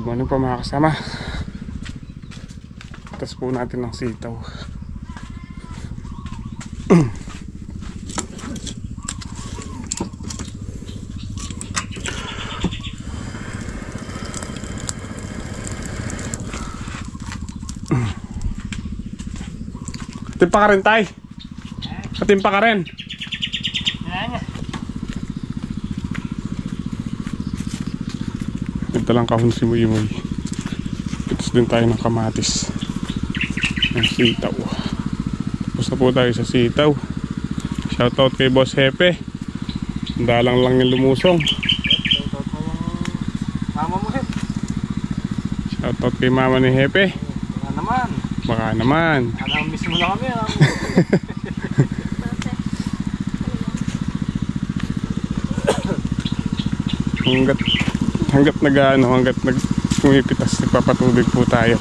Good morning po mga kasama. Tapos po natin ng sitaw. Katimpa ka rin, tay. Katimpa ka rin. Ito lang kahon si Muy-Muy. Pitos din tayo ng kamatis. Ng sitaw. Tapos na po tayo sa sitaw. Shoutout kay Boss Hepe. Dalang lang yung lumusong. Shoutout mo yung mama mo, Hep. Shoutout kay mama ni Hepe. Baka naman. Baka naman. Alam, miss mo na kami. hanggat pumipitas, nagpapatubig po tayo.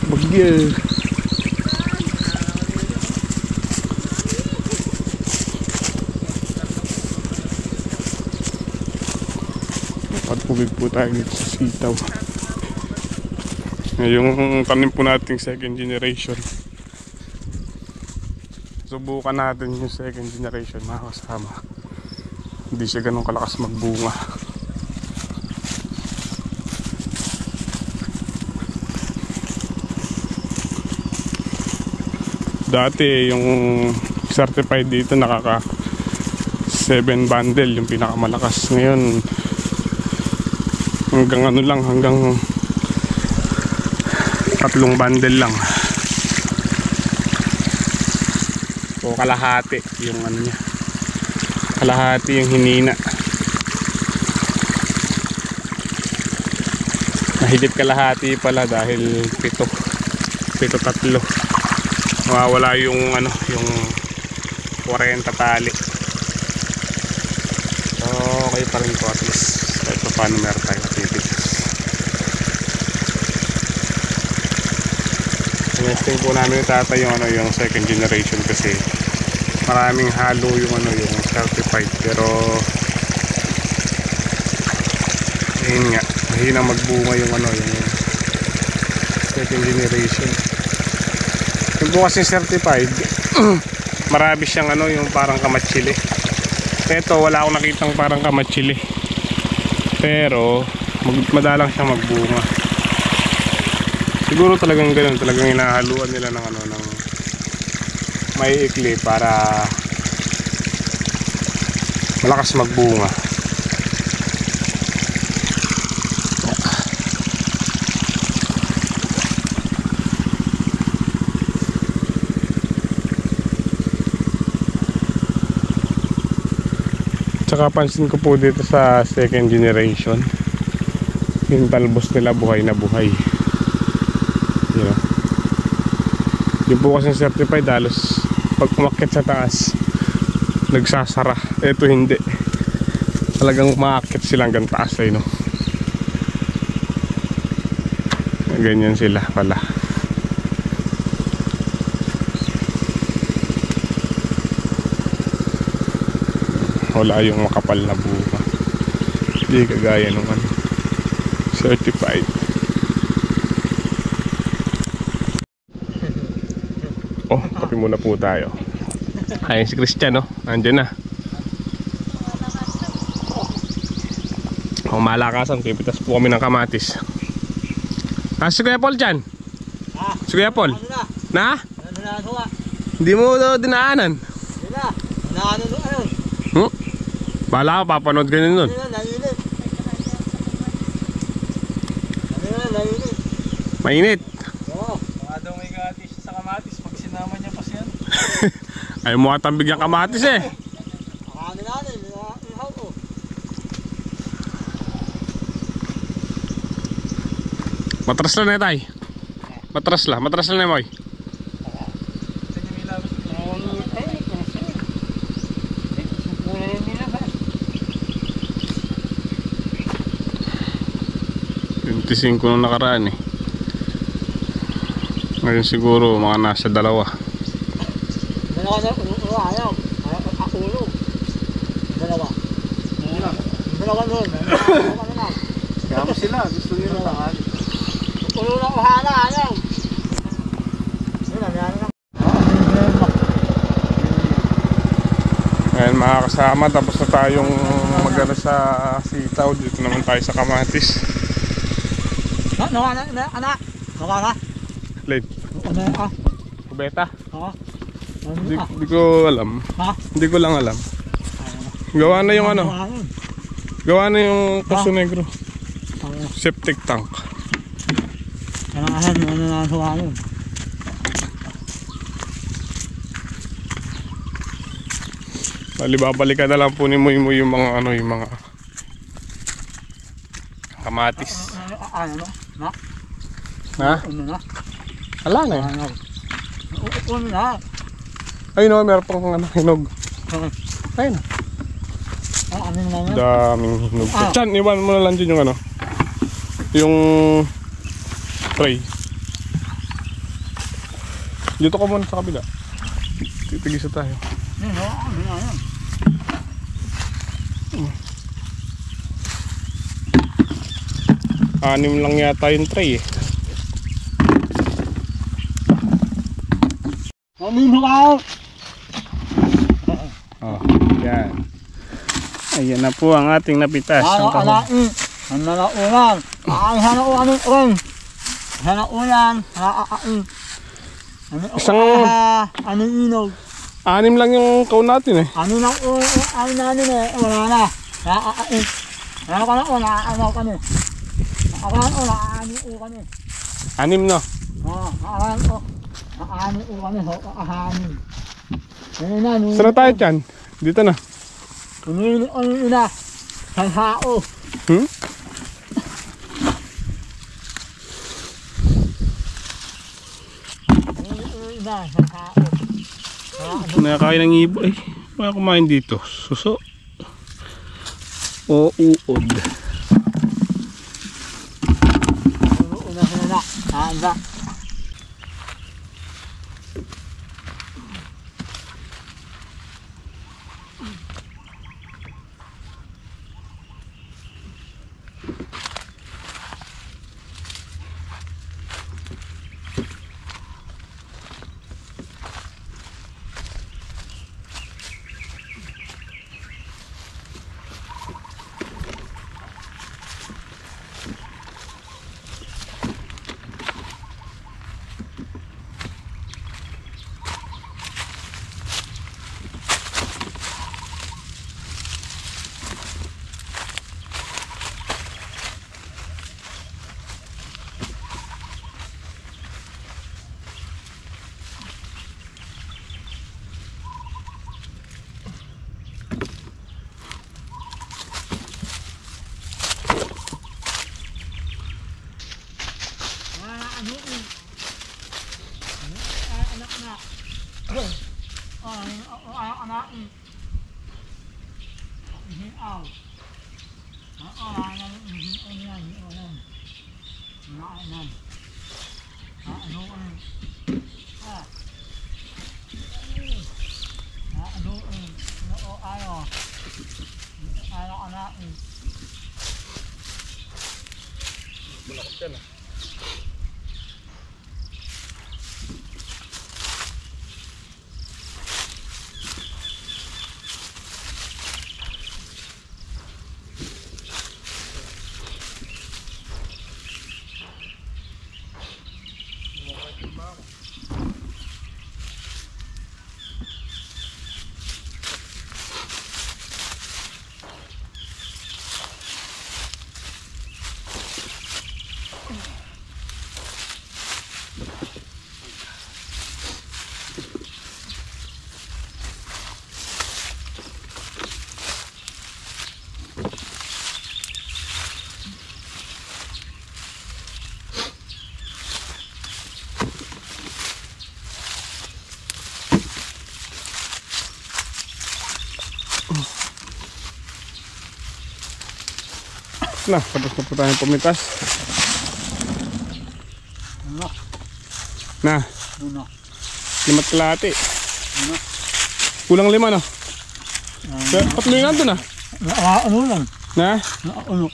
Bagyo. Pagpubig po tayo dito sa sitaw. Yung tanim po nating second generation. Subukan natin yung second generation mga kasama. Hindi siya ganun kalakas magbunga. Dati yung certified dito nakaka 7 bundle yung pinakamalakas. Ngayon hanggang ano lang, hanggang 3 bundle lang o kalahati yung ano niya, kalahati yung hinina. Mahigit kalahati pala dahil 7 3 mawawala yung ano, yung 40 tali. So okay pa rin po at least kahit pa paano meron tayo natipitas. Nesting po namin tatay yung ano, yung second generation kasi maraming halo yung ano, yung certified, pero ayun nga, mahina magbunga yung ano, yung second generation. Yung po kasi certified marami siyang ano, yung parang kamatsili. Ito wala akong nakitang parang kamatsili, pero madalang siyang magbunga. Siguro talagang ganun, talagang hinahaluan nila ng ano, ng may ikli para malakas magbunga. Tsaka pansin ko po dito sa second generation, yung talbos nila buhay na buhay. Yung po kasi certified halos pag umakyat sa taas nagsasara. Ito hindi, talagang umaakyat sila hanggang taas ay no. Ganyan sila pala. Wala yung makapal na bunga, hindi kagaya nung ano, certified. Oh, kape muna po tayo. Ayun si Christian, no? Andyan na. Oh, malakasan. Pipitas po kami ng kamatis. Si Kuya Paul dyan? Si Kuya Paul? Na? Hindi mo dinaanan? Dinaanan doon, ano? Bala ka, papanood ka nun. Mainit. Oo. Baka daw may gatis sa kamatis pag sinama niya pa siya. Ayaw mo katambig yung kamatis eh. Ano natin, ihaw ko. Matras lang na tay. Matras lang na moy. 25 nung nakaraan eh. Ngayon siguro mga nasa 2. Dalawa na, ayaw. Ayaw ako ulog. Dalawa. Dalawa nun. Dalawa na. Kaya mo sila, gusto nila lahat. Ulo na uhana, ayaw. Yun na, yan na. Ngayon mga kasama, tapos na tayong magana sa sitaw. Dito naman tayo sa kamatis. Nawa na, anak. Nawa na. Late. Ano ka? Kubeta? Ha? Hindi ko alam. Ha? Hindi ko lang alam. Gawa na yung ano. Gawa na yung Poso Negro. Septic tank. Kailangan ano na sa ano. Bali babalikan na lang po ni Muy Muy yung mga ano, yung mga kamatis. Ano na? Ha? Ano na? Wala na eh. Ano? Ano na? Ayun o, meron pang ano, hinog. Ayun. Ano naman? Daming hinog. Chan, iwan mo na lang dyan yung ano. Yung tray. Dito ka muna sa kabila. Titigisa tayo. Anim lang yata yung tray eh. Oh, yan. Ayan na po ang ating napitas. Ano alain? Ano na ulan? Ano ulan? Ano ulan? Ano Isang ano inog? 6 lang yung kaun natin eh. Ano na ano namin eh? Wala na. Alain. Ano ka na wala? Ano ka na? Ako na wala. Ano ka na? 6 no? Ano ko? Ano ka na? Ano? Saan na tayo dyan? Dito na. Ano na? Sanhao. Hmm? Nakakain ng ibo eh. Baka kumain dito. Suso. O uod. Na, tapos na po tayong pumitas. Na, Ano? 5 kalahati. Ano? Kulang 5 no? Tatlo yun nandun ah. Ano lang? Na? Ano?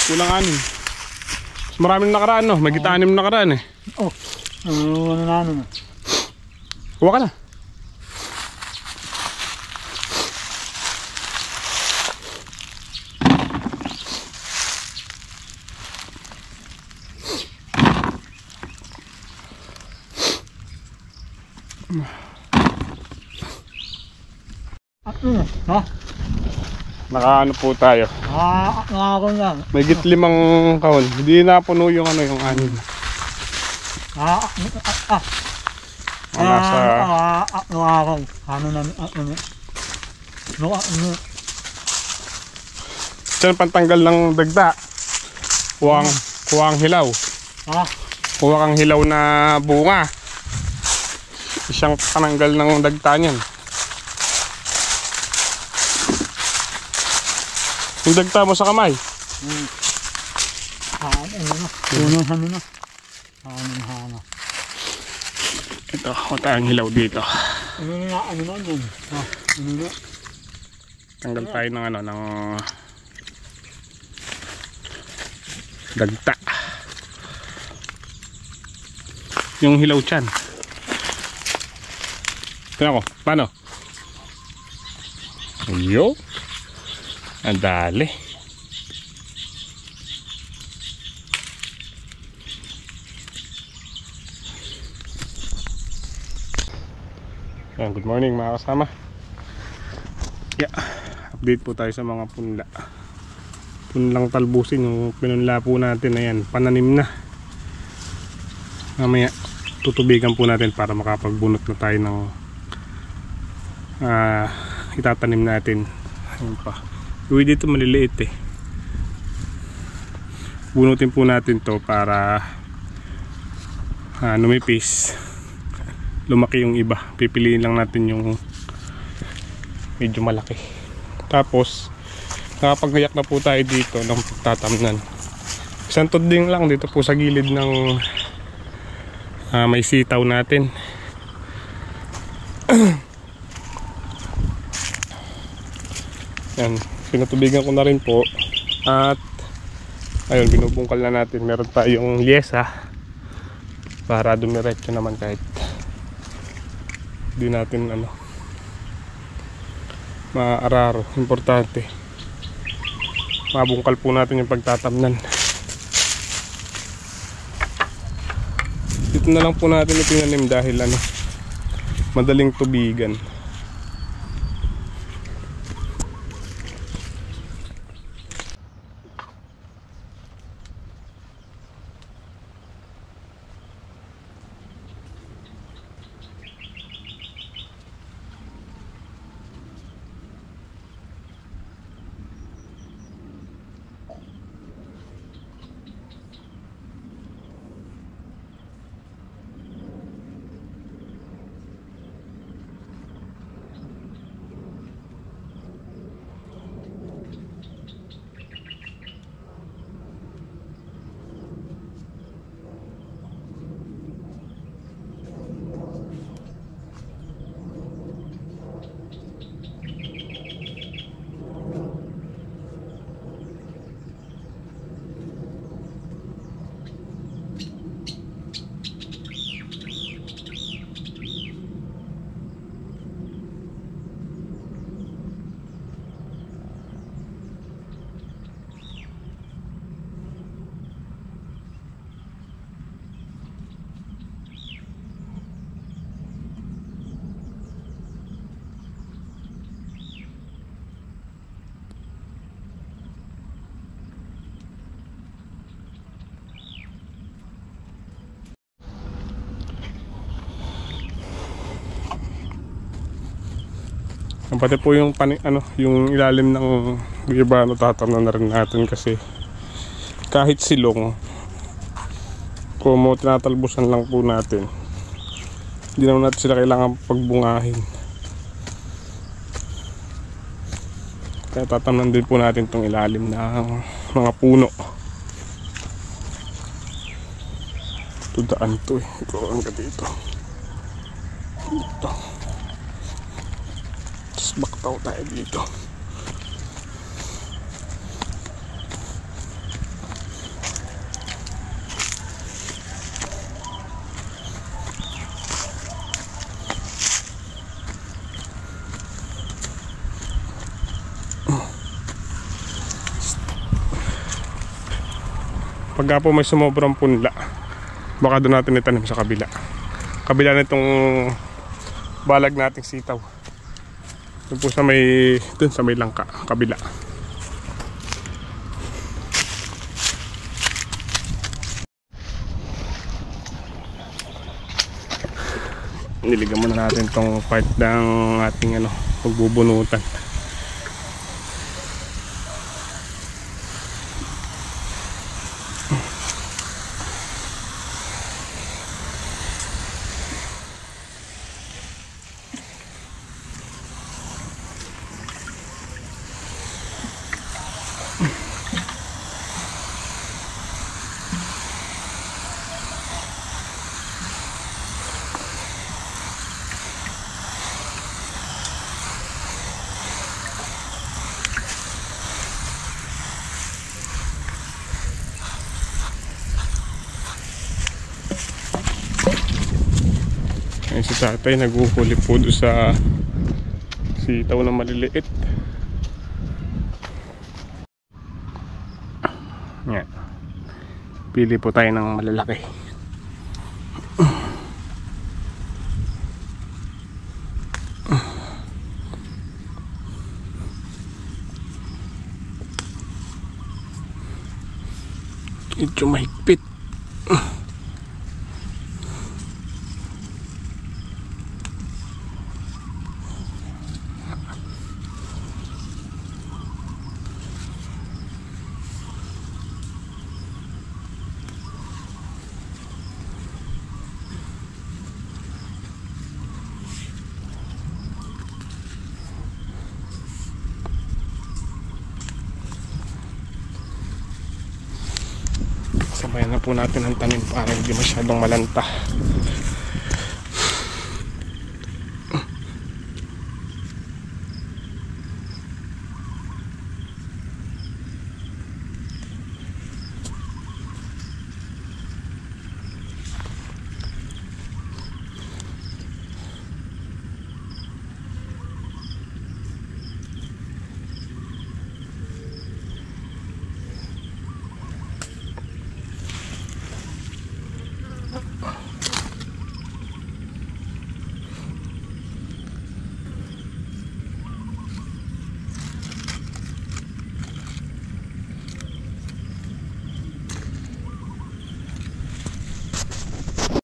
Kulang 6. Mas maraming nakaraan no? May kita 6 nakaraan eh. Oh, ano na ano? Kuha ka na. Ha? Nakaano po tayo. Ako lang. May 5 kahon. Hindi na puno yung ano yung 6. Nasa Ano na ano? dyan pantanggal ng dagda. Kuwang hilaw. Ha? Kuha kang hilaw na bunga. Isang pananggal ng dagta niyan. Yung dagta mo sa kamay. Ano na? Ano na? Ano. Ito, wala tayong hilaw dito. Ano na yun? Ano na? Tanggal tayo ng ano, ng dagta. Yung hilaw tiyan. Tignan ko, paano? Yo. Ang dali. Good morning mga kasama. Yeah, update po tayo sa mga punla. Punlang talbusin yung pinunla po natin na yan, pananim na. Mamaya tutubigan po natin para makapagbunot na tayo ng itatanim natin. Ayun pa. Uwi dito maliliit eh. Bunutin po natin to para numipis. Lumaki yung iba. Pipiliin lang natin yung medyo malaki. Tapos nakapaghayak na po tayo dito ng pagtatamnan. Isang tudling lang dito po sa gilid ng may sitaw natin. Yan, pinutubigan ko na rin po. At ayun, binubungkal na natin. Meron tayong lyesa para dumiretso naman kahit di natin ano maararo. Importante mabungkal po natin yung pagtatamnan. Dito na lang po natin itinanim dahil ano, madaling tubigan. Pati po yung yung ilalim ng gibano tatamnan na rin natin kasi kahit silong kung tinatalbusan lang po natin, hindi naman natin sila kailangan pagbungahin. Kaya tatamnan din po natin itong ilalim ng mga puno. Ito daan to eh. Ito hanggang dito. Dito. Tapos baktaw tayo dito. Pagka po may sumobrang punla, baka doon natin itanim sa kabila. Kabila na itong balag nating sitaw. Doon po sa may, doon sa may langka, kabila. Niligan muna natin itong part ng ating pagbubunutan. Ayun si tatay, naguhuli po doon sa sitaw na maliliit. Yan. Pili po tayo ng malalaki. Medyo mahigpit. Sabayan na po natin ang tanim para hindi masyadong malanta.